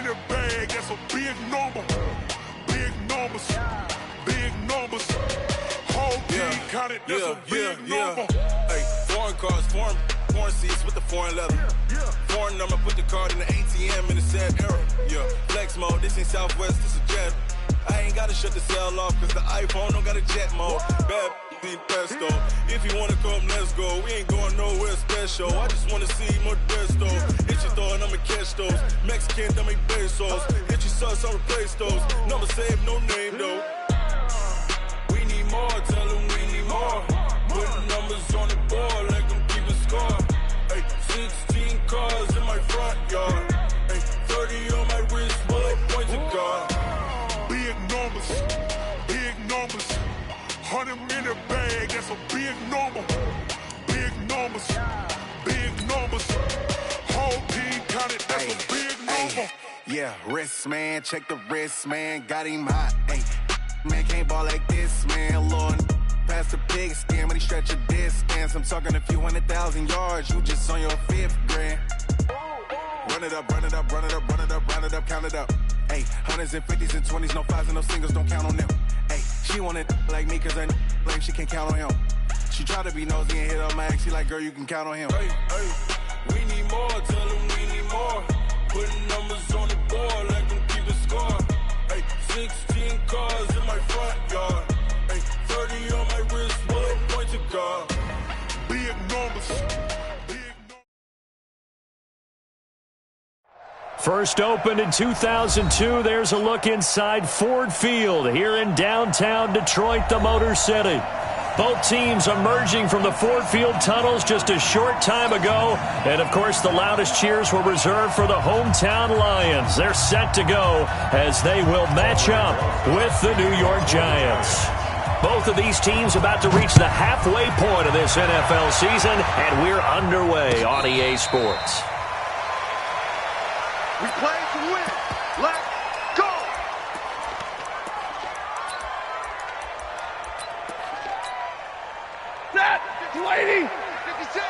in the bag, that's a big number. Big numbers, big numbers. Whole team counted, that's a big number. Hey, foreign cars, foreign seats with the foreign leather. Foreign number, put the card in the ATM in the sad era. Yeah, flex mode, this ain't Southwest, this a jet. I ain't gotta shut the cell off, cause the iPhone don't got a jet mode. Bad ain't pesto. If you wanna come, let's go. We ain't going nowhere special. I just wanna see more Modesto. Hit your throw and I'ma catch those. Mexican, dame pesos. Hit your sauce, I'll replace those. Number save, no name though. We need more, tell them we need more. Putting numbers on the board, let them keep a score. Hey, 16 cars in my front yard. Hey, 30 on my wrist, bullet points to God. Big numbers, big numbers. 100 in the bag, that's a big number. Big numbers, big numbers. Whole team counted, that's a big number. Yeah, wrist man, check the wrist man, got him hot. Ay, man can't ball like this, man. Lord, past the big skin, but he stretch a distance. I'm talking a few 100,000 yards, you just on your 5th grand. Run it up, run it up, run it up, run it up, round it up, count it up. Ay, hundreds and 50s and 20s, no 5s and no singles, don't count on them. Ay, she want it like me, cause her like she can't count on him. She try to be nosy and hit up my ex, she like, girl, you can count on him. Hey, hey, we need more, tell them we need more. Putting numbers on the board, let them keep a score. Hey, 16 cars in my front yard. Hey, 30 on my wrist, bullet point to God. Big numbers. First opened in 2002, there's a look inside Ford Field here in downtown Detroit, the Motor City. Both teams emerging from the Ford Field tunnels just a short time ago. And, of course, the loudest cheers were reserved for the hometown Lions. They're set to go as they will match up with the New York Giants. Both of these teams about to reach the halfway point of this NFL season, and we're underway on EA Sports. We play to win. Let's go. Set. 280. 56.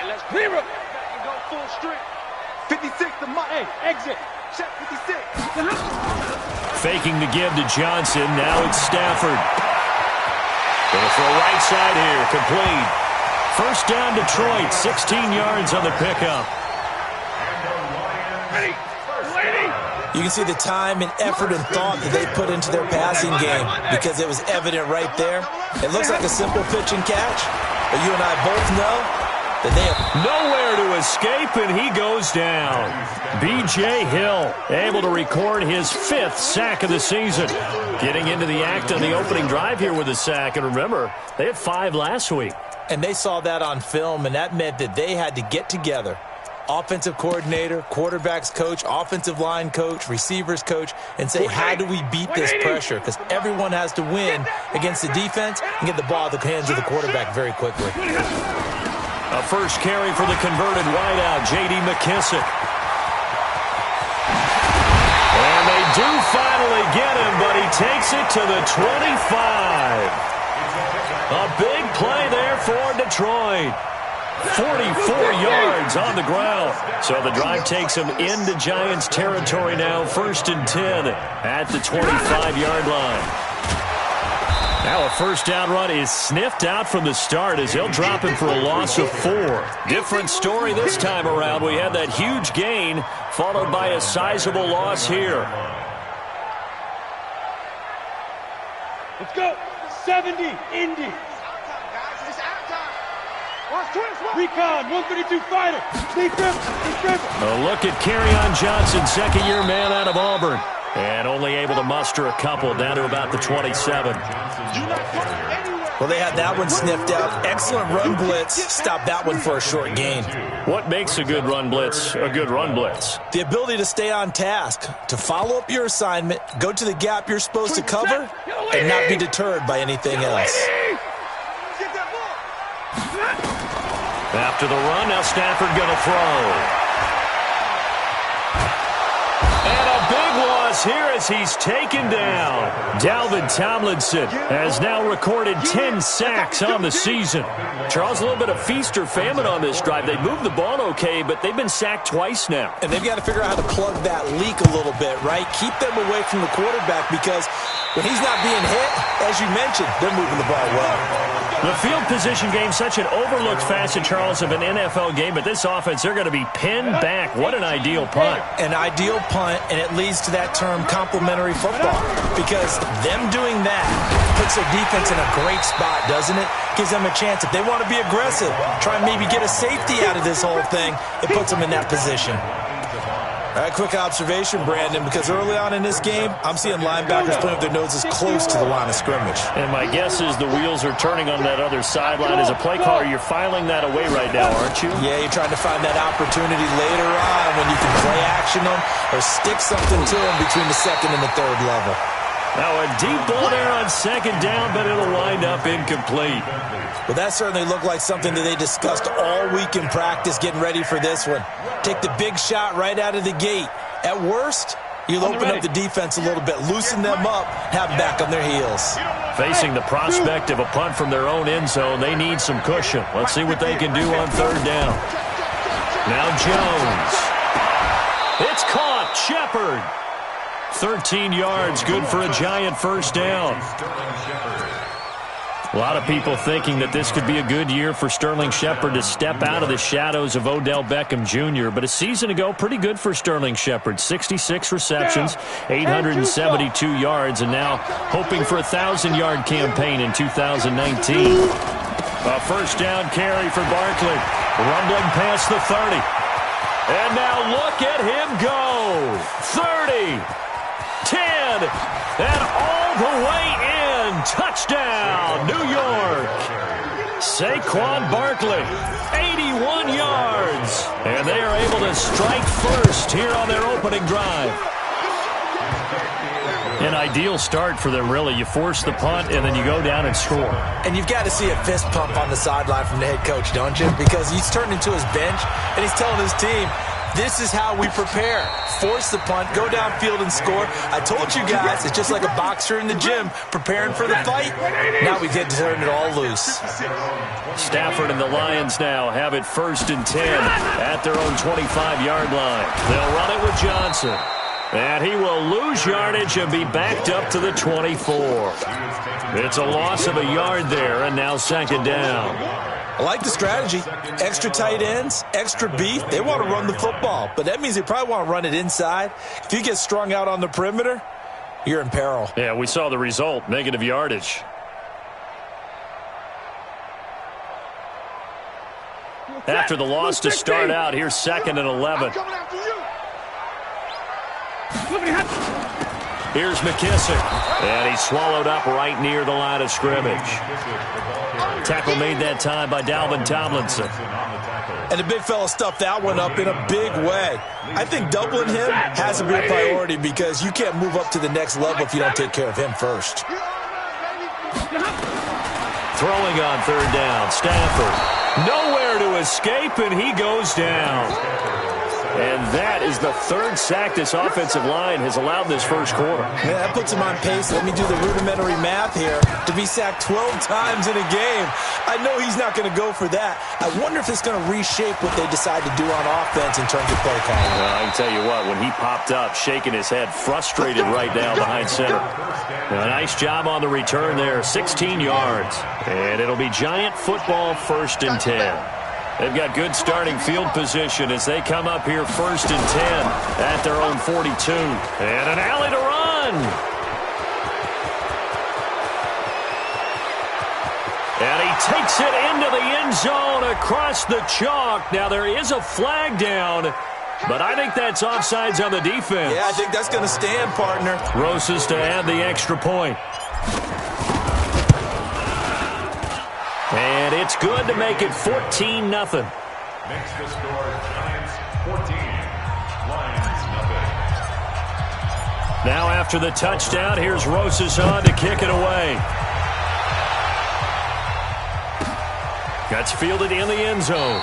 And let's clear it. And go full strength. 56 to my exit. Set 56. Faking the give to Johnson. Now it's Stafford. Going for a right side here. Complete. First down Detroit. 16 yards on the pickup. You can see the time and effort and thought that they put into their passing game because it was evident right there. It looks like a simple pitch and catch, but you and I both know that they have nowhere to escape, and he goes down. B.J. Hill able to record his 5th sack of the season. Getting into the act on the opening drive here with a sack, and remember, they had 5 last week. And they saw that on film, and that meant that they had to get together. Offensive coordinator, quarterbacks coach, offensive line coach, receivers coach, and say, how do we beat this pressure? Because everyone has to win against the defense and get the ball at the hands of the quarterback very quickly. A first carry for the converted wideout, J.D. McKissick. And they do finally get him, but he takes it to the 25. A big play there for Detroit. 44 yards on the ground. So the drive takes him into Giants territory now. 1st and 10 at the 25-yard line. Now a first down run is sniffed out from the start as he'll drop him for a loss of 4. Different story this time around. We had that huge gain followed by a sizable loss here. Let's go. 70 Indy. Recon, 132 fighter. A look at Kerryon Johnson, 2nd-year man out of Auburn. And only able to muster a couple down to about the 27. Well, they had that one sniffed out. Excellent run blitz. Stopped that one for a short gain. What makes a good run blitz a good run blitz? The ability to stay on task, to follow up your assignment, go to the gap you're supposed to cover, and not be deterred by anything else. After the run, now Stafford going to throw. And a big loss here as he's taken down. Dalvin Tomlinson has now recorded 10 sacks on the season. Charles, a little bit of feast or famine on this drive. They moved the ball okay, but they've been sacked twice now. And they've got to figure out how to plug that leak a little bit, right? Keep them away from the quarterback because when he's not being hit, as you mentioned, they're moving the ball well. The field position game, such an overlooked facet, Charles, of an NFL game, but this offense, they're going to be pinned back. What an ideal punt. An ideal punt, and it leads to that term complementary football because them doing that puts their defense in a great spot, doesn't it? Gives them a chance. If they want to be aggressive, try and maybe get a safety out of this whole thing, it puts them in that position. All right, quick observation, Brandon, because early on in this game, I'm seeing linebackers putting their noses close to the line of scrimmage. And my guess is the wheels are turning on that other sideline. As a play caller, you're filing that away right now, aren't you? Yeah, you're trying to find that opportunity later on when you can play action them or stick something to them between the second and the third level. Now a deep ball there on second down, but it'll wind up incomplete. Well, that certainly looked like something that they discussed all week in practice getting ready for this one. Take the big shot right out of the gate. At worst, you'll open up the defense a little bit, loosen them up, have them back on their heels. Facing the prospect of a punt from their own end zone, they need some cushion. Let's see what they can do on third down. Now Jones. It's caught. Shepard. 13 yards, good for a giant first down. A lot of people thinking that this could be a good year for Sterling Shepard to step out of the shadows of Odell Beckham Jr., but a season ago, pretty good for Sterling Shepard. 66 receptions, 872 yards, and now hoping for a 1,000-yard campaign in 2019. A first down carry for Barkley, rumbling past the 30. And now look at him go. 30. 10, and all the way in. Touchdown, New York. Saquon Barkley, 81 yards. And they are able to strike first here on their opening drive. An ideal start for them, really. You force the punt, and then you go down and score. And you've got to see a fist pump on the sideline from the head coach, don't you? Because he's turned into his bench, and he's telling his team, this is how we prepare. Force the punt, go downfield and score. I told you guys, it's just like a boxer in the gym preparing for the fight. Now we get to turn it all loose. Stafford and the Lions now have it 1st and 10 at their own 25-yard line. They'll run it with Johnson. And he will lose yardage and be backed up to the 24. It's a loss of a yard there, and now second down. I like the strategy. Extra tight ends, extra beef. They want to run the football, but that means they probably want to run it inside. If you get strung out on the perimeter, you're in peril. Yeah, we saw the result, negative yardage. After the loss to start out, here's 2nd and 11. Here's McKissick, and he's swallowed up right near the line of scrimmage. Tackle made that time by Dalvin Tomlinson. And the big fella stuffed that one up in a big way. I think doubling him has to be a priority because you can't move up to the next level if you don't take care of him first. Throwing on third down, Stafford. Nowhere to escape, and he goes down. And that is the 3rd sack this offensive line has allowed this first quarter. Yeah, that puts him on pace. Let me do the rudimentary math here. To be sacked 12 times in a game, I know he's not going to go for that. I wonder if it's going to reshape what they decide to do on offense in terms of play calling. Well, I can tell you what, when he popped up, shaking his head, frustrated right down behind center. A nice job on the return there, 16 yards. And it'll be Giant football 1st and 10. They've got good starting field position as they come up here 1st and 10 at their own 42. And an alley to run. And he takes it into the end zone across the chalk. Now there is a flag down, but I think that's offsides on the defense. Yeah, I think that's going to stand, partner. Rosas to add the extra point. And it's good to make it 14-0. Next to score, Giants 14, Lions 0. Now after the touchdown, here's Rosas on to kick it away. That's fielded in the end zone.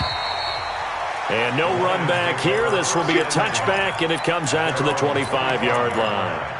And no run back here. This will be a touchback, and it comes out to the 25-yard line.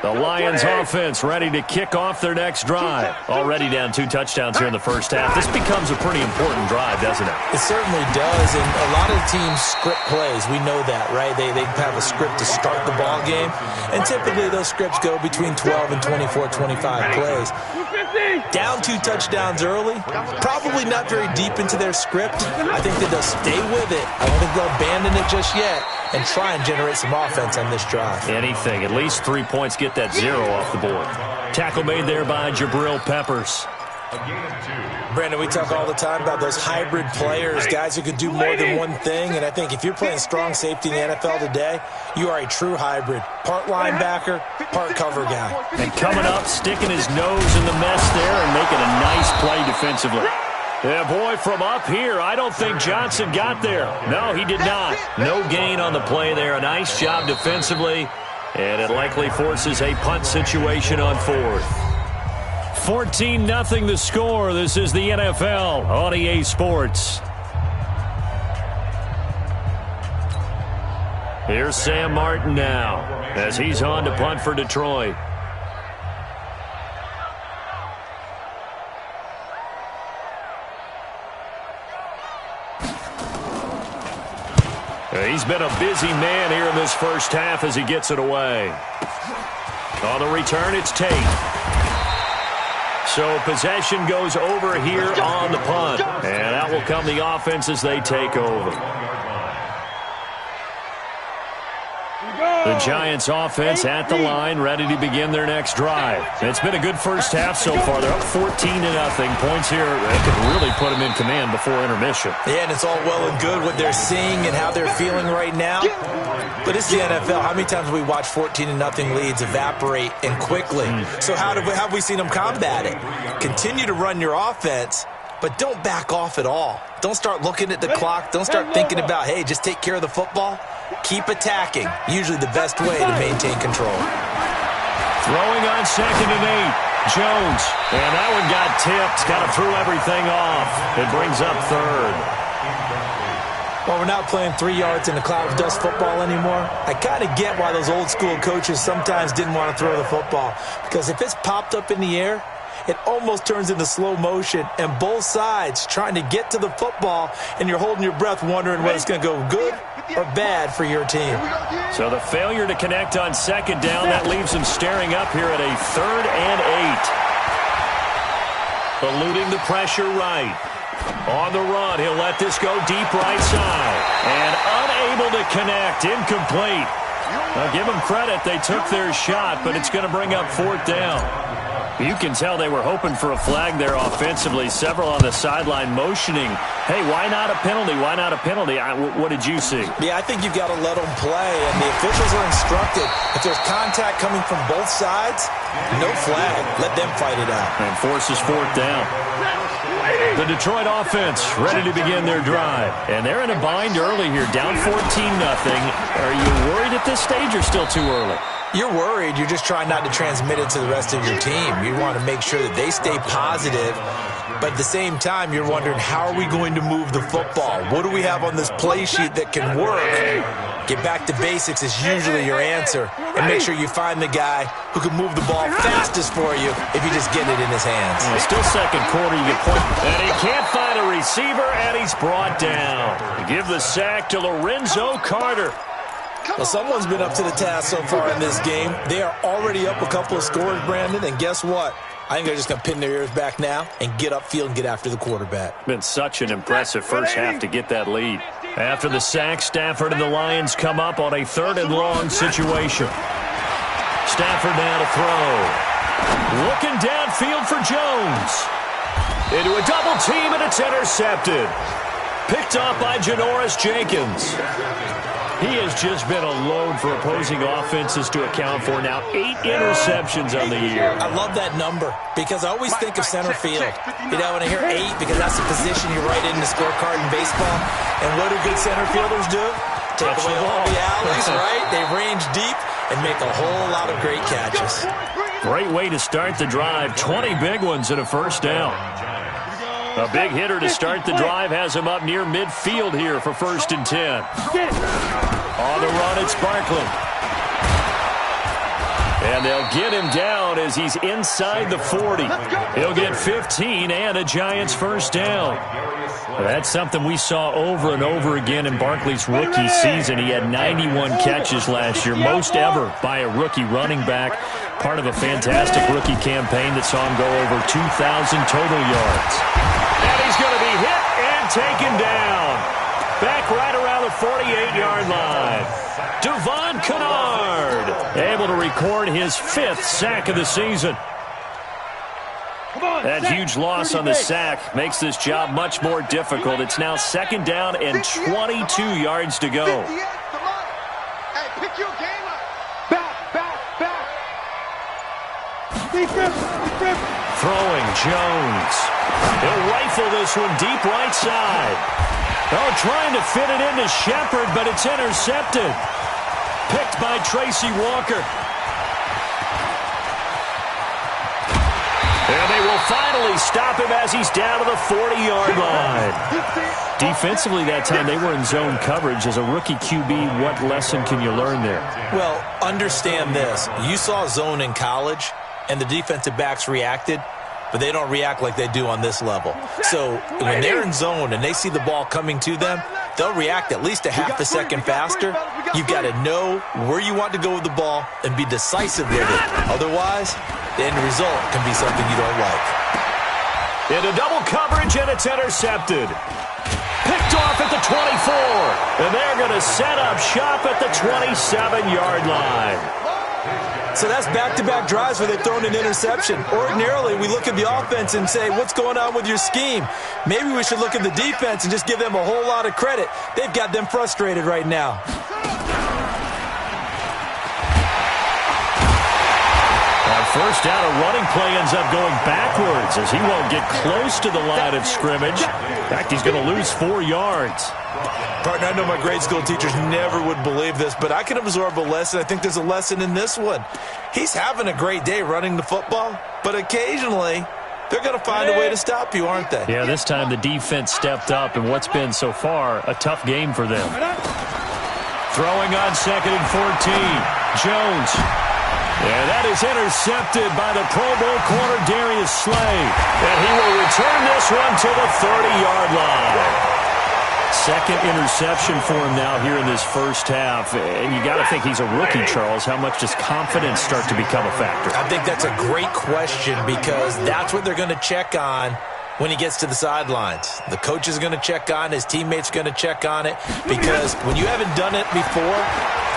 The Lions offense ready to kick off their next drive. Already down 2 touchdowns here in the first half. This becomes a pretty important drive, doesn't it? It certainly does, and a lot of teams script plays. We know that, right? They have a script to start the ball game, and typically those scripts go between 12 and 24, 25 plays. Down 2 touchdowns early, probably not very deep into their script. I think that they'll stay with it. I don't think they'll abandon it just yet and try and generate some offense on this drive. Anything. At least 3 points, get that 0 off the board. Tackle made there by Jabril Peppers. Brandon, we talk all the time about those hybrid players, guys who could do more than one thing, and I think if you're playing strong safety in the NFL today, you are a true hybrid. Part linebacker, part cover guy. And coming up, sticking his nose in the mess there and making a nice play defensively. Yeah, boy, from up here, I don't think Johnson got there. No, he did not. No gain on the play there. A nice job defensively, and it likely forces a punt situation on 4th. 14-0 the score. This is the NFL on EA Sports. Here's Sam Martin now as he's on to punt for Detroit. He's been a busy man here in this first half as he gets it away. On the return, it's Tate. So possession goes over here on the punt. And out will come the offense as they take over. The Giants offense at the line, ready to begin their next drive. It's been a good first half so far. They're up 14-0. Points here that could really put them in command before intermission. Yeah, and it's all well and good what they're seeing and how they're feeling right now. But it's the NFL. How many times have we watched 14-0 leads evaporate and quickly? So how have we seen them combat it? Continue to run your offense, but don't back off at all. Don't start looking at the clock. Don't start thinking about, hey, just take care of the football. Keep attacking. Usually the best way to maintain control. Throwing on 2nd and 8. Jones. And that one got tipped. Kind of threw everything off. It brings up 3rd. Well, we're not playing 3 yards in a cloud of dust football anymore. I kind of get why those old school coaches sometimes didn't want to throw the football. Because if it's popped up in the air, it almost turns into slow motion, and both sides trying to get to the football, and you're holding your breath wondering whether it's going to go good or bad for your team. So the failure to connect on 2nd down, that leaves them staring up here at a 3rd and 8. Eluding the pressure right. On the run, he'll let this go deep right side. And unable to connect, incomplete. Now give them credit, they took their shot, but it's going to bring up 4th down. You can tell they were hoping for a flag there offensively. Several on the sideline motioning, hey, why not a penalty? Why not a penalty? What did you see? Yeah, I think you've got to let them play, and the officials are instructed. If there's contact coming from both sides, no flag. Let them fight it out. And forces 4th down. The Detroit offense ready to begin their drive. And they're in a bind early here, down 14-0. Are you worried at this stage or still too early? You're worried. You're just trying not to transmit it to the rest of your team. You want to make sure that they stay positive. But at the same time, you're wondering, how are we going to move the football? What do we have on this play sheet that can work? Get back to basics is usually your answer. And make sure you find the guy who can move the ball fastest for you if you just get it in his hands. Yeah, still 2nd quarter, you get point. And he can't find a receiver, and he's brought down. Give the sack to Lorenzo Carter. Well, someone's been up to the task so far in this game. They are already up a couple of scores, Brandon, and guess what? I think they're just going to pin their ears back now and get upfield and get after the quarterback. Been such an impressive first half to get that lead. After the sack, Stafford and the Lions come up on a 3rd and long situation. Stafford now to throw. Looking downfield for Jones. Into a double team, and it's intercepted. Picked off by Janoris Jenkins. He has just been a load for opposing offenses to account for. Now 8 interceptions on the year. I love that number because I always think of center field. You know, when I hear 8, because that's the position you write in the scorecard in baseball. And what do good center fielders do? Take away all the alleys, right? They range deep and make a whole lot of great catches. Great way to start the drive. 20 big ones and a first down. A big hitter to start the drive has him up near midfield here for 1st and 10. On the run, it's Barkley. And they'll get him down as he's inside the 40. He'll get 15 and a Giants first down. That's something we saw over and over again in Barkley's rookie season. He had 91 catches last year, most ever by a rookie running back. Part of a fantastic rookie campaign that saw him go over 2,000 total yards. And he's going to be hit and taken down. Back right around the 48-yard line. Devon Kennard able to record his 5th sack of the season. That huge loss on the sack makes this job much more difficult. It's now 2nd down and 22 yards to go. Hey, pick your game up. Back. Throwing Jones. He'll rifle this one deep right side. Oh, trying to fit it into Shepard, but it's intercepted. Picked by Tracy Walker. And they will finally stop him as he's down to the 40-yard line. Defensively that time, they were in zone coverage. As a rookie QB, what lesson can you learn there? Well, understand this. You saw zone in college, and the defensive backs reacted, but they don't react like they do on this level. So when they're in zone and they see the ball coming to them, they'll react at least a half a second faster. You've got to know where you want to go with the ball and be decisive with it. Otherwise, the end result can be something you don't like. Into double coverage, and it's intercepted. Picked off at the 24. And they're going to set up shop at the 27-yard line. So that's back-to-back drives where they've thrown an interception. Ordinarily, we look at the offense and say, what's going on with your scheme? Maybe we should look at the defense and just give them a whole lot of credit. They've got them frustrated right now. On first down, a running play ends up going backwards as he won't get close to the line of scrimmage. In fact, he's going to lose 4 yards. Partner, I know my grade school teachers never would believe this, but I can absorb a lesson. I think there's a lesson in this one. He's having a great day running the football, but occasionally they're going to find a way to stop you, aren't they? Yeah, this time the defense stepped up in what's been so far a tough game for them. Throwing on 2nd and 14. Jones. And that is intercepted by the Pro Bowl corner Darius Slay. And he will return this one to the 30-yard line. Second interception for him now here in this first half. And you got to think he's a rookie, Charles. How much does confidence start to become a factor? I think that's a great question because that's what they're going to check on when he gets to the sidelines. The coach is going to check on, his teammates are going to check on it, because when you haven't done it before,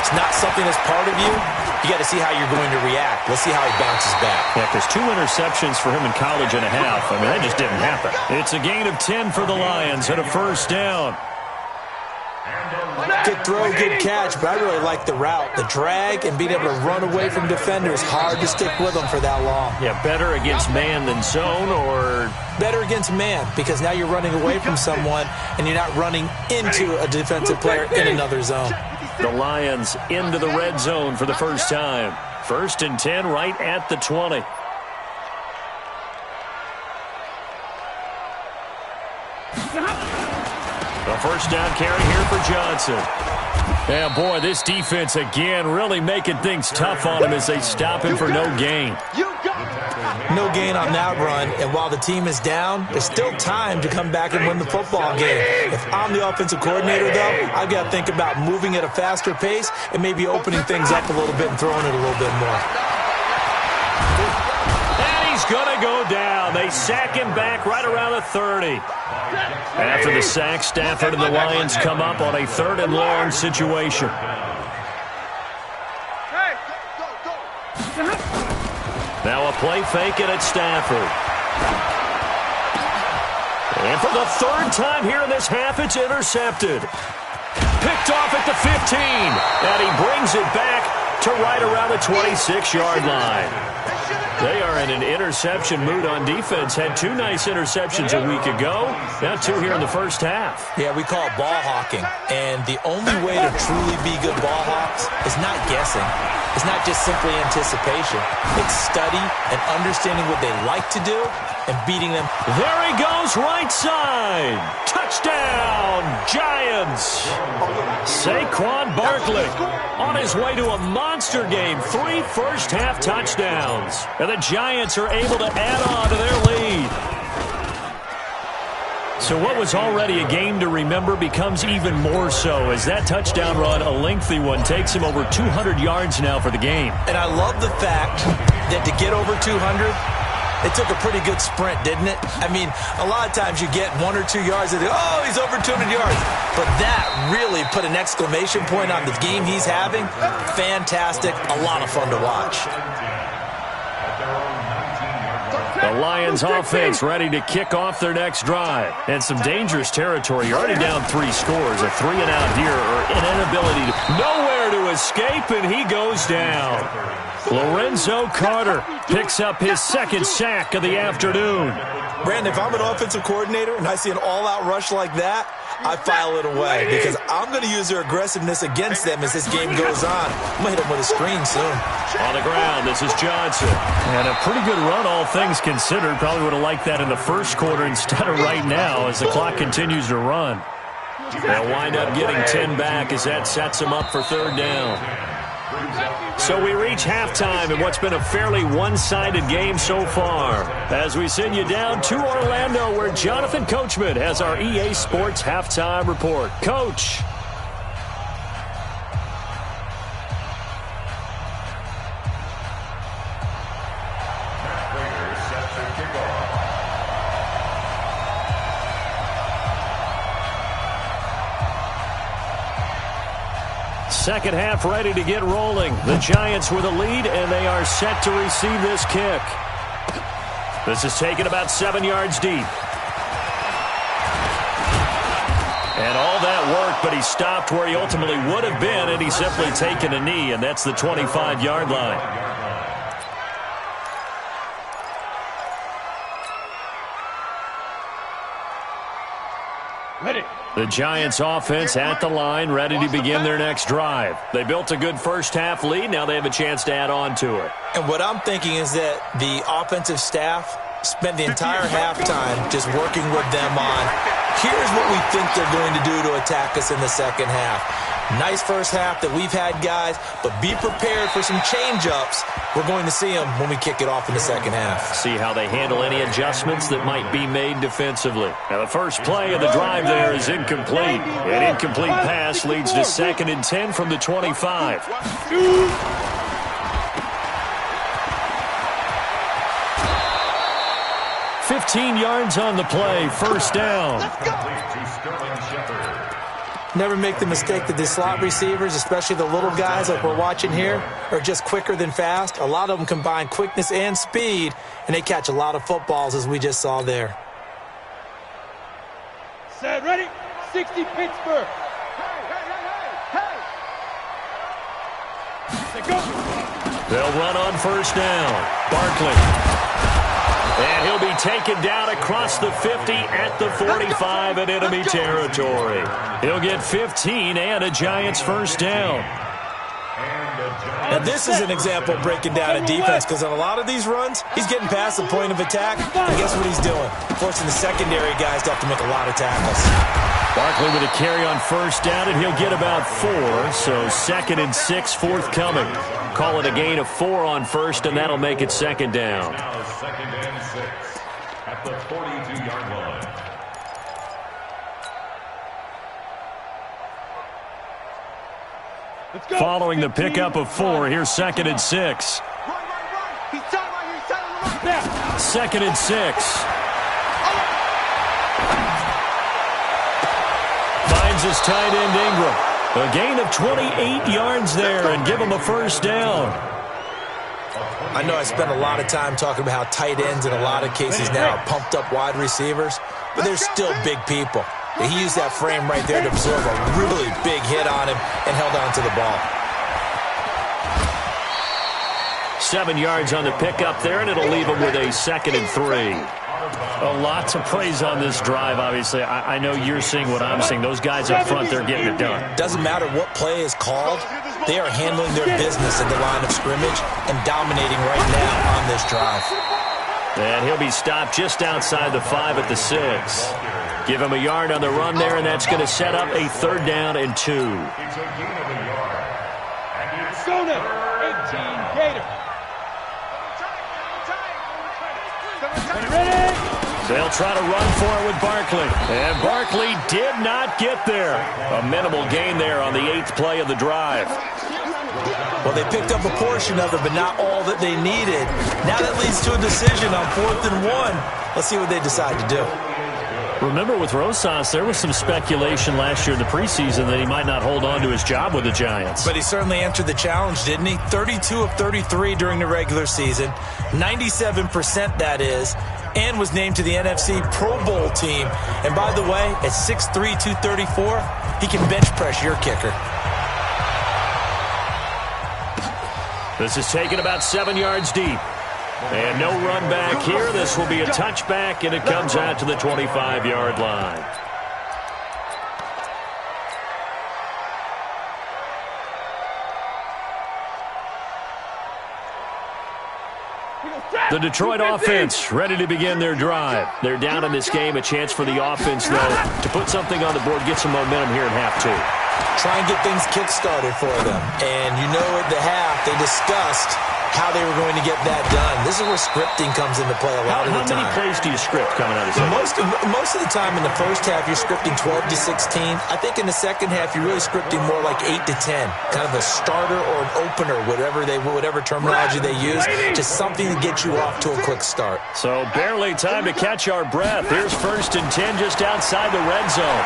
it's not something that's part of you. You got to see how you're going to react. Let's see how he bounces back. Yeah, because 2 interceptions for him in college and a half. I mean, that just didn't happen. It's a gain of 10 for the Lions and a first down. Good throw, good catch, but I really like the route. The drag and being able to run away from defenders, hard to stick with them for that long. Yeah, better against man than zone, or better against man, because now you're running away from someone and you're not running into a defensive player in another zone. The Lions into the red zone for the first time. 1st and 10 right at the 20. A first down carry here for Johnson. Yeah, boy, this defense again really making things tough on him as they stop him for no gain. No gain on that run, and while the team is down, there's still time to come back and win the football game. If I'm the offensive coordinator, though, I've got to think about moving at a faster pace and maybe opening things up a little bit and throwing it a little bit more. And he's going to go down. They sack him back right around the 30. After the sack, Stafford and the Lions come up on a 3rd and long situation. Now a play fake, and it's Stafford. And for the 3rd time here in this half, it's intercepted. Picked off at the 15. And he brings it back to right around the 26-yard line. They are in an interception mood on defense. Had 2 nice interceptions a week ago. Now 2 here in the first half. Yeah, we call it ball hawking. And the only way to truly be good ball hawks is not guessing. It's not just simply anticipation. It's study and understanding what they like to do and beating them. There he goes, right side. Touchdown, Giants. Saquon Barkley on his way to a monster game. 3 first-half touchdowns. And the Giants are able to add on to their lead. So what was already a game to remember becomes even more so as that touchdown run, a lengthy one, takes him over 200 yards now for the game. And I love the fact that to get over 200, it took a pretty good sprint, didn't it? I mean, a lot of times you get 1 or 2 yards and oh, he's over 200 yards. But that really put an exclamation point on the game he's having. Fantastic. A lot of fun to watch. The Lions offense ready to kick off their next drive. And some dangerous territory. You're already down 3 scores. A 3-and-out here or an inability to nowhere to escape, and he goes down. Lorenzo Carter picks up his 2nd sack of the afternoon. Brandon, if I'm an offensive coordinator and I see an all-out rush like that, I file it away because I'm going to use their aggressiveness against them as this game goes on. I'm going to hit them with a screen soon. On the ground, this is Johnson. And a pretty good run, all things considered. Probably would have liked that in the first quarter instead of right now as the clock continues to run. They'll wind up getting 10 back as that sets them up for 3rd down. So we reach halftime in what's been a fairly one-sided game so far. As we send you down to Orlando where Jonathan Coachman has our EA Sports halftime report. Coach. Second half ready to get rolling. The Giants with a lead, and they are set to receive this kick. This is taken about 7 yards deep. And all that work, but he stopped where he ultimately would have been, and he's simply taken a knee, and that's the 25-yard line. Ready. The Giants offense at the line, ready to begin their next drive. They built a good first-half lead. Now they have a chance to add on to it. And what I'm thinking is that the offensive staff spent the entire halftime just working with them on, here's what we think they're going to do to attack us in the second half. Nice first half that we've had, guys, but be prepared for some change-ups. We're going to see them when we kick it off in the second half. See how they handle any adjustments that might be made defensively. Now, the first play of the drive there is incomplete. An incomplete pass leads to 2nd and 10 from the 25. 15 yards on the play, first down. Never make the mistake that the slot receivers, especially the little guys like we're watching here, are just quicker than fast. A lot of them combine quickness and speed, and they catch a lot of footballs, as we just saw there. Set, ready? 60 Pittsburgh. Hey. They'll run on first down. Barkley. And he'll be taken down across the 50 at the 45 in enemy territory. He'll get 15 and a Giants first down. Now, this is an example of breaking down a defense because on a lot of these runs, he's getting past the point of attack, and guess what he's doing? Forcing the secondary guys to have to make a lot of tackles. Barkley with a carry on first down, and he'll get about 4, so 2nd and 6 forthcoming. Call it a gain of 4 on first, and that'll make it 2nd down. Now 2nd and 6 at the 42-yard line. Following the pickup of 4, here's 2nd and 6. He's sideline, he's sideline. 2nd and 6. Finds his tight end Ingram. A gain of 28 yards there and give him a first down. I know I spent a lot of time talking about how tight ends in a lot of cases now are pumped up wide receivers, but they're still big people. He used that frame right there to absorb a really big hit on him and held on to the ball. 7 yards on the pickup there, and it'll leave them with a 2nd and 3. A lot to praise on this drive, obviously. I know you're seeing what I'm seeing. Those guys up front, they're getting it done. Doesn't matter what play is called. They are handling their business at the line of scrimmage and dominating right now on this drive. And he'll be stopped just outside the 5 at the 6. Give him a yard on the run there, and that's going to set up a 3rd down and 2. Sona, 18, Gator. Ready? They'll try to run for it with Barkley. And Barkley did not get there. A minimal gain there on the 8th play of the drive. Well, they picked up a portion of it, but not all that they needed. Now that leads to a decision on 4th and 1. Let's see what they decide to do. Remember, with Rosas, there was some speculation last year in the preseason that he might not hold on to his job with the Giants. But he certainly answered the challenge, didn't he? 32 of 33 during the regular season, 97% that is, and was named to the NFC Pro Bowl team. And by the way, at 6'3", 234, he can bench press your kicker. This is taken about 7 yards deep. And no run back here. This will be a touchback, and it comes out to the 25-yard line. The Detroit offense ready to begin their drive. They're down in this game. A chance for the offense, though, to put something on the board, get some momentum here in half 2. Try and get things kick-started for them. And you know at the half, they discussed how they were going to get that done. This is where scripting comes into play a lot of the time. How many plays do you script coming out of this? Most of the time in the first half, you're scripting 12 to 16. I think in the second half, you're really scripting more like 8 to 10. Kind of a starter or an opener, whatever terminology they use. Just something to get you off to a quick start. So barely time to catch our breath. Here's 1st and 10 just outside the red zone.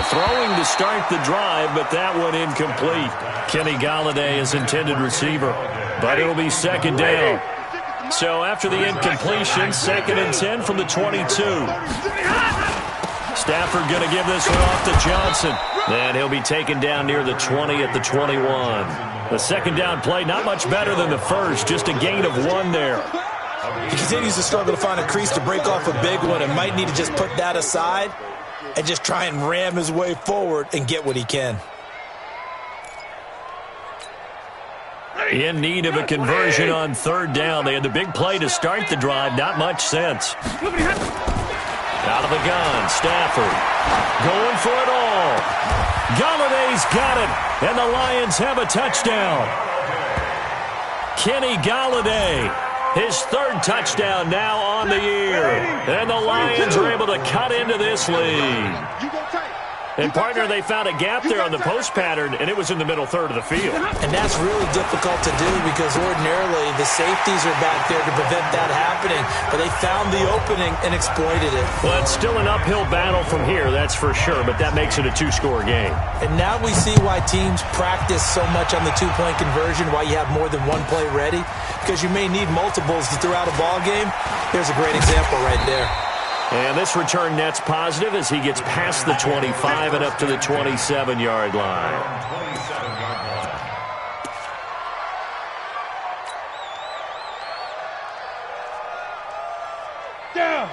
Throwing to start the drive, but that one incomplete. Kenny Golladay is intended receiver, but it'll be 2nd down. So after the incompletion, 2nd and 10 from the 22. Stafford going to give this one off to Johnson. And he'll be taken down near the 20 at the 21. The 2nd down play, not much better than the first, just a gain of 1 there. He continues to struggle to find a crease to break off a big one and might need to just put that aside and just try and ram his way forward and get what he can. In need of a conversion on 3rd down. They had the big play to start the drive. Not much sense. Out of the gun, Stafford going for it all. Galladay's got it, and the Lions have a touchdown. Kenny Golladay, his 3rd touchdown now on the year. And the Lions are able to cut into this lead. And, partner, they found a gap there on the post pattern, and it was in the middle 3rd of the field. And that's really difficult to do because ordinarily the safeties are back there to prevent that happening. But they found the opening and exploited it. Well, it's still an uphill battle from here, that's for sure, but that makes it a 2-score game. And now we see why teams practice so much on the 2-point conversion, why you have more than 1 play ready, because you may need multiples to throw out a ball game. There's a great example right there. And this return net's positive as he gets past the 25 and up to the 27-yard line.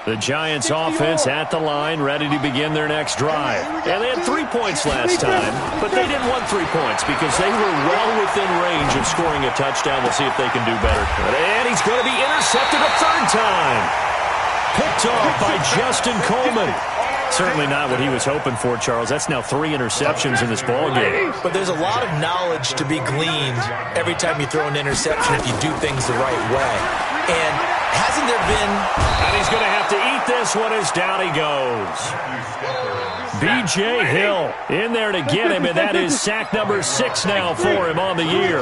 The Giants offense at the line, ready to begin their next drive. And they had 3 points last time, but they didn't want 3 points because they were well within range of scoring a touchdown. We'll see if they can do better. And he's going to be intercepted a 3rd time. Picked off by Justin Coleman. Certainly not what he was hoping for, Charles. That's now 3 interceptions in this ballgame. But there's a lot of knowledge to be gleaned every time you throw an interception if you do things the right way. And hasn't there been... And he's going to have to eat this one as down he goes. B.J. Hill in there to get him, and that is sack number 6 now for him on the year.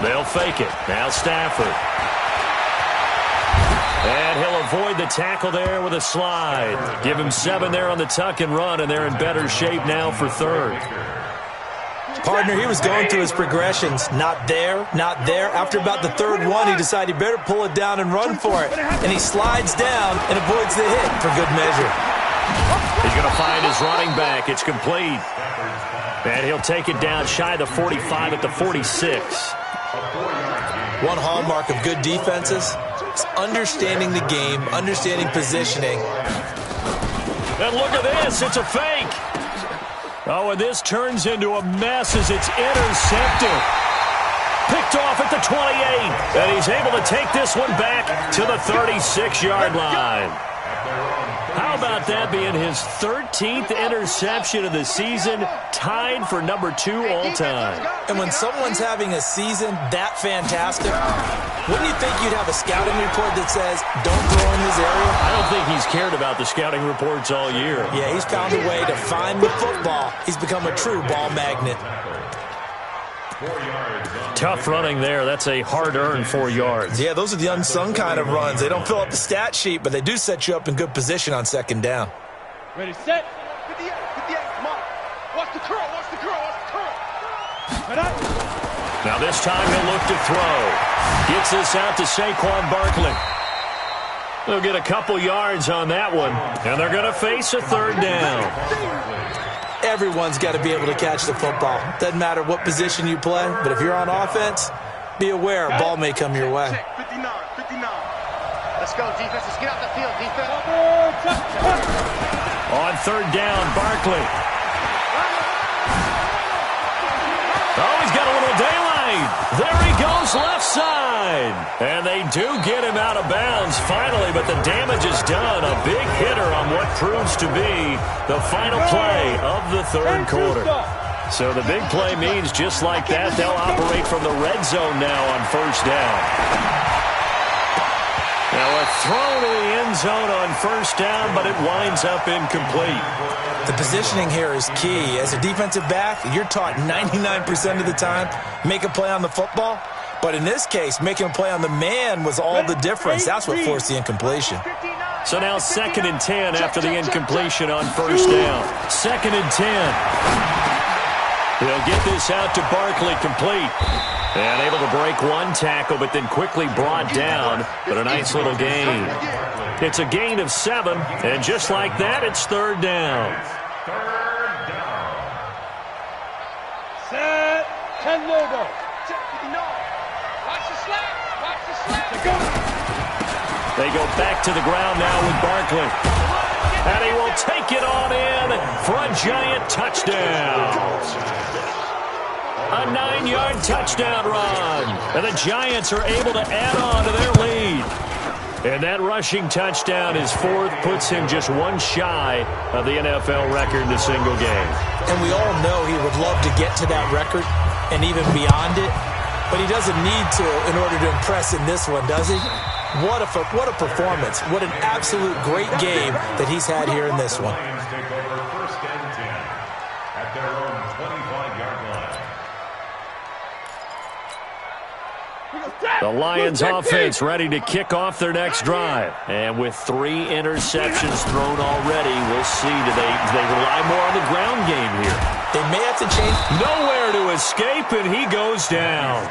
They'll fake it. Now Stafford. And he'll avoid the tackle there with a slide. Give him 7 there on the tuck and run, and they're in better shape now for 3rd. Partner, he was going through his progressions. Not there, not there. After about the 3rd one, he decided he better pull it down and run for it. And he slides down and avoids the hit for good measure. He's going to find his running back. It's complete. And he'll take it down shy of the 45 at the 46. One hallmark of good defenses is understanding the game, understanding positioning. And look at this. It's a fake. Oh, and this turns into a mess as it's intercepted. Picked off at the 28. And he's able to take this one back to the 36-yard line. How about that being his 13th interception of the season, tied for number 2 all-time? And when someone's having a season that fantastic, wouldn't you think you'd have a scouting report that says, don't throw in his area? I don't think he's cared about the scouting reports all year. Yeah, he's found a way to find the football. He's become a true ball magnet. Tough running there. That's a hard-earned 4 yards. Yeah, those are the unsung kind of runs. They don't fill up the stat sheet, but they do set you up in good position on second down. Ready, set. 58, come on. Watch the curl, watch the curl, watch the curl. Now this time he'll look to throw. Gets this out to Saquon Barkley. They'll get a couple yards on that one, and they're going to face a third down. Everyone's got to be able to catch the football. Doesn't matter what position you play, but if you're on offense, be aware a ball may come your way. 59. Let's go, defense. Let's get out the field, defense. On third down, Barkley. Oh, he's got a little daylight. There he goes, left side. And they do get him out of bounds finally, but the damage is done. A big hitter on what proves to be the final play of the third quarter. So the big play means just like that, they'll operate from the red zone now on first down. Now a throw to the end zone on first down, but it winds up incomplete. The positioning here is key. As a defensive back, you're taught 99% of the time, make a play on the football. But in this case, making a play on the man was all the difference. That's what forced the incompletion. So now 2nd and 10 after the incompletion on first down. 2nd and 10. They'll get this out to Barkley complete. And able to break one tackle, but then quickly brought down. But a nice little gain. It's a gain of 7, and just like that, it's third down. Set. 10 logo. Check 59. Watch the slap. Watch the slap. They go back to the ground now with Barkley. And he will take it on in for a giant touchdown. A 9-yard touchdown run. And the Giants are able to add on to their lead. And that rushing touchdown, his 4th, puts him just one shy of the NFL record in a single game. And we all know he would love to get to that record and even beyond it. But he doesn't need to in order to impress in this one, does he? What a performance. What an absolute great game that he's had here in this one. Take over first and 10 at their own 25-yard line. The Lions offense ready to kick off their next drive. And with 3 interceptions thrown already, we'll see. Do they rely more on the ground game here? They may have to change. Nowhere to escape, and he goes down.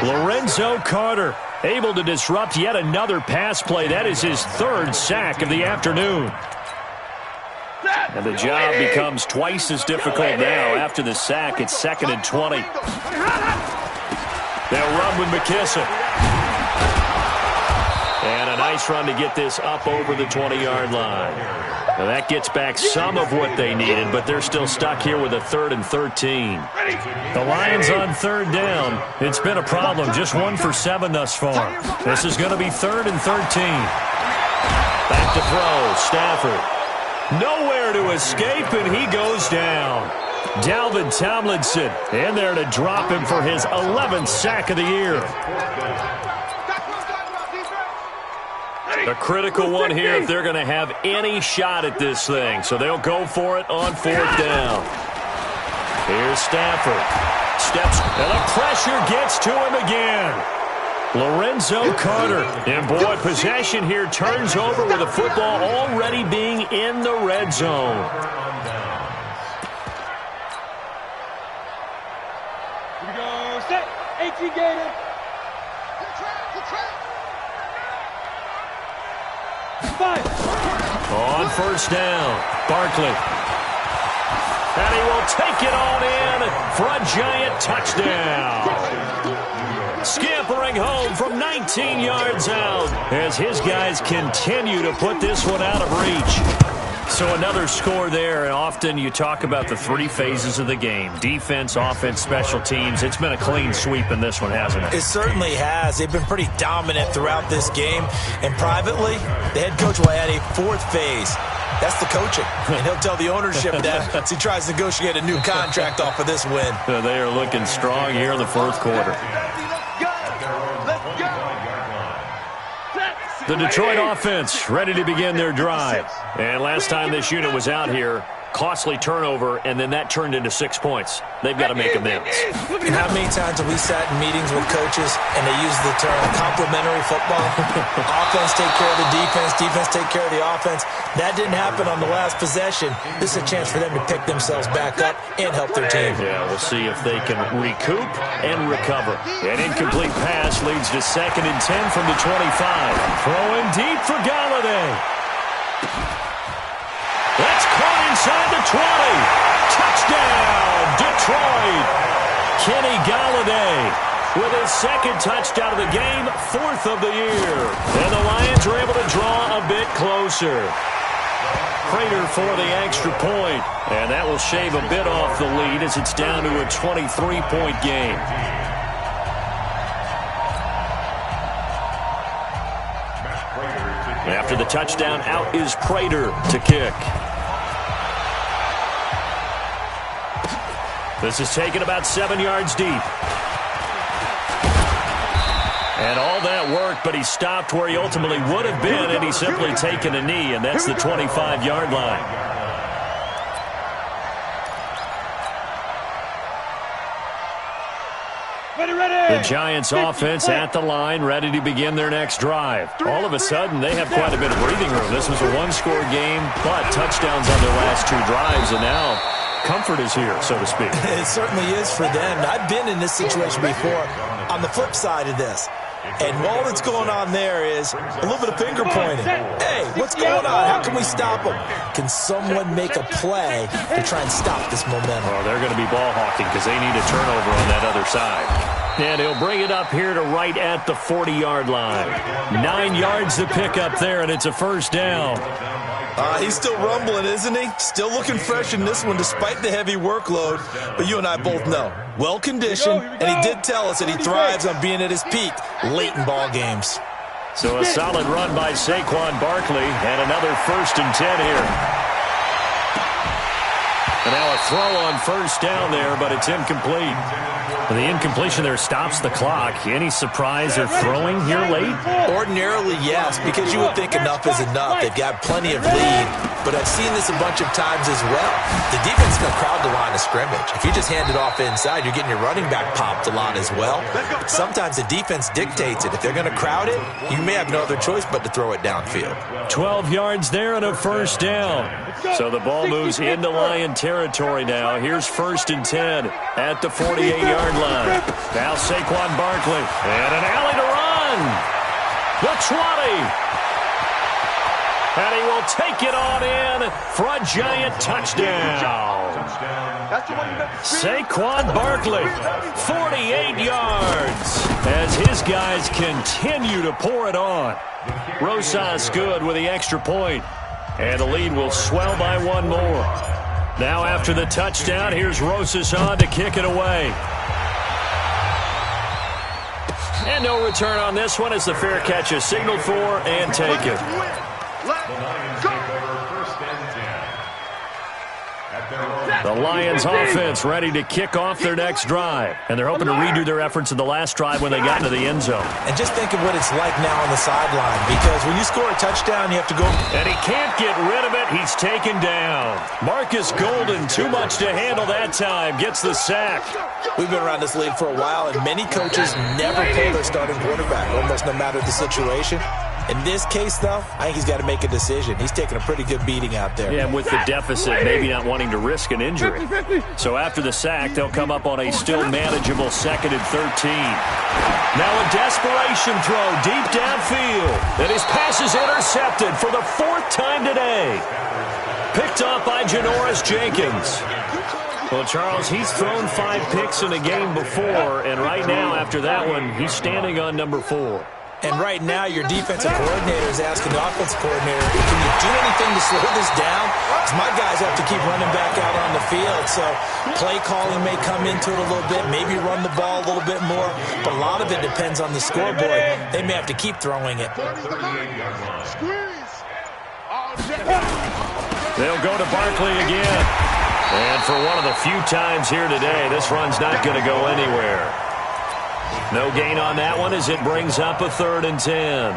Lorenzo Carter able to disrupt yet another pass play. That is his 3rd sack of the afternoon. And the job becomes twice as difficult now. After the sack, it's 2nd and 20. They'll run with McKissick. And a nice run to get this up over the 20-yard line. Now that gets back some of what they needed, but they're still stuck here with a 3rd and 13. The Lions on third down. It's been a problem. Just 1 for 7 thus far. This is going to be 3rd and 13. Back to throw. Stafford. Nowhere to escape, and he goes down. Dalvin Tomlinson in there to drop him for his 11th sack of the year. The critical one here if they're going to have any shot at this thing. So they'll go for it on 4th down. Here's Stafford. Steps, and the pressure gets to him again. Lorenzo Carter. And boy, possession here turns over with the football already being in the red zone. Here we go. Set. 18 Gator. On first down, Barkley. And he will take it on in for a giant touchdown. Scampering home from 19 yards out as his guys continue to put this one out of reach. So another score there, and often you talk about the three phases of the game. Defense, offense, special teams. It's been a clean sweep in this one, hasn't it? It certainly has. They've been pretty dominant throughout this game. And privately, the head coach will add a fourth phase. That's the coaching. And he'll tell the ownership that as he tries to negotiate a new contract off of this win. They are looking strong here in the fourth quarter. The Detroit offense ready to begin their drive. And last time this unit was out here, costly turnover, and then that turned into 6 points. They've got to make amends. And how many times have we sat in meetings with coaches and they use the term complementary football? Offense take care of the defense, defense take care of the offense. That didn't happen on the last possession. This is a chance for them to pick themselves back up and help their team. Yeah, we'll see if they can recoup and recover. An incomplete pass leads to 2nd and 10 from the 25. Throwing deep for Galladay. That's caught inside the 20. Touchdown, Detroit. Kenny Galladay with his 2nd touchdown of the game, 4th of the year. And the Lions are able to draw a bit closer. Prater for the extra point. And that will shave a bit off the lead as it's down to a 23-point game. After the touchdown, out is Prater to kick. This is taken about 7 yards deep. And all that worked, but he stopped where he ultimately would have been, and he's simply taken a knee, and that's the 25-yard line. The Giants offense at the line, ready to begin their next drive. All of a sudden, they have quite a bit of breathing room. This was a one-score game, but touchdowns on their last 2 drives, and now comfort is here, so to speak. It certainly is for them. I've been in this situation before on the flip side of this. And all that's going on there is a little bit of finger pointing. Hey, what's going on? How can we stop them? Can someone make a play to try and stop this momentum? Oh, they're going to be ball hawking because they need a turnover on that other side. And he'll bring it up here to right at the 40-yard line. 9 yards to pick up there, and it's a first down. He's still rumbling, isn't he? Still looking fresh in this one despite the heavy workload. But you and I both know, well-conditioned, and he did tell us that he thrives on being at his peak late in ball games. So a solid run by Saquon Barkley, and another 1st and 10 here. And now a throw on first down there, but it's incomplete. And the incompletion there stops the clock. Any surprise they're throwing here late? Ordinarily, yes, because you would think enough is enough. They've got plenty of lead, but I've seen this a bunch of times as well. The defense is going to crowd the line of scrimmage. If you just hand it off inside, you're getting your running back popped a lot as well. Sometimes the defense dictates it. If they're going to crowd it, you may have no other choice but to throw it downfield. 12 yards there and a first down. So the ball moves into Lion territory now. Here's 1st and 10 at the 48-yard line. Now Saquon Barkley. And an alley to run. The 20. And he will take it on in for a giant touchdown. Saquon Barkley, 48 yards, as his guys continue to pour it on. Rosas good with the extra point. And the lead will swell by 1 more. Now after the touchdown, here's Rosas on to kick it away. And no return on this one as the fair catch is signaled for and taken. The Lions offense ready to kick off their next drive. And they're hoping to redo their efforts in the last drive when they got into the end zone. And just think of what it's like now on the sideline, because when you score a touchdown, you have to go. And he can't get rid of it. He's taken down. Marcus Golden, too much to handle that time, gets the sack. We've been around this league for a while, and many coaches never pull their starting quarterback, almost no matter the situation. In this case, though, I think he's got to make a decision. He's taking a pretty good beating out there. Yeah, and with the deficit, maybe not wanting to risk an injury. So after the sack, they'll come up on a still manageable 2nd and 13. Now a desperation throw deep downfield. And his pass is intercepted for the 4th time today. Picked off by Janoris Jenkins. Well, Charles, he's thrown 5 picks in a game before, and right now, after that one, he's standing on number 4. And right now, your defensive coordinator is asking the offensive coordinator, can you do anything to slow this down? Because my guys have to keep running back out on the field. So play calling may come into it a little bit, maybe run the ball a little bit more. But a lot of it depends on the scoreboard. They may have to keep throwing it. They'll go to Barkley again. And for one of the few times here today, this run's not going to go anywhere. No gain on that one as it brings up a 3rd and 10.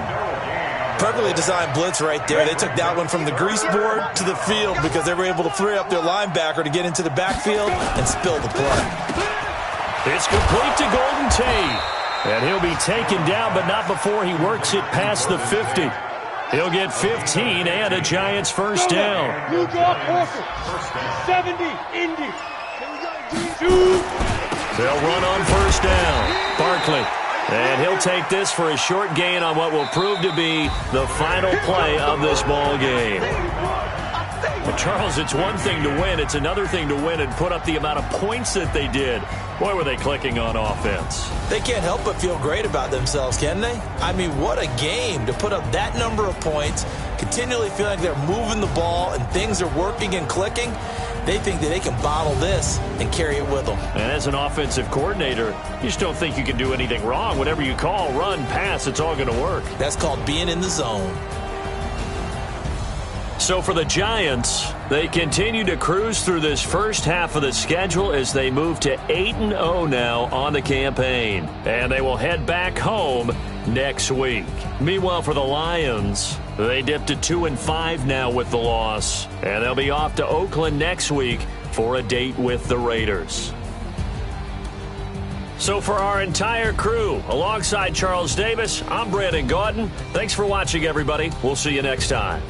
Perfectly designed blitz right there. They took that one from the grease board to the field because they were able to free up their linebacker to get into the backfield and spill the play. It's complete to Golden Tate. And he'll be taken down, but not before he works it past the 50. He'll get 15 and a Giants first down. New York Orphan. 70, Indy. They'll run on first down. Barkley. And he'll take this for a short gain on what will prove to be the final play of this ball game. Well, Charles, it's one thing to win. It's another thing to win and put up the amount of points that they did. Boy, were they clicking on offense. They can't help but feel great about themselves, can they? I mean, what a game to put up that number of points, continually feeling like they're moving the ball and things are working and clicking. They think that they can bottle this and carry it with them. And as an offensive coordinator, you just don't think you can do anything wrong. Whatever you call, run, pass, it's all going to work. That's called being in the zone. So for the Giants, they continue to cruise through this first half of the schedule as they move to 8-0 now on the campaign. And they will head back home next week. Meanwhile, for the Lions, they dipped to 2-5 now with the loss. And they'll be off to Oakland next week for a date with the Raiders. So for our entire crew, alongside Charles Davis, I'm Brandon Gaudin. Thanks for watching, everybody. We'll see you next time.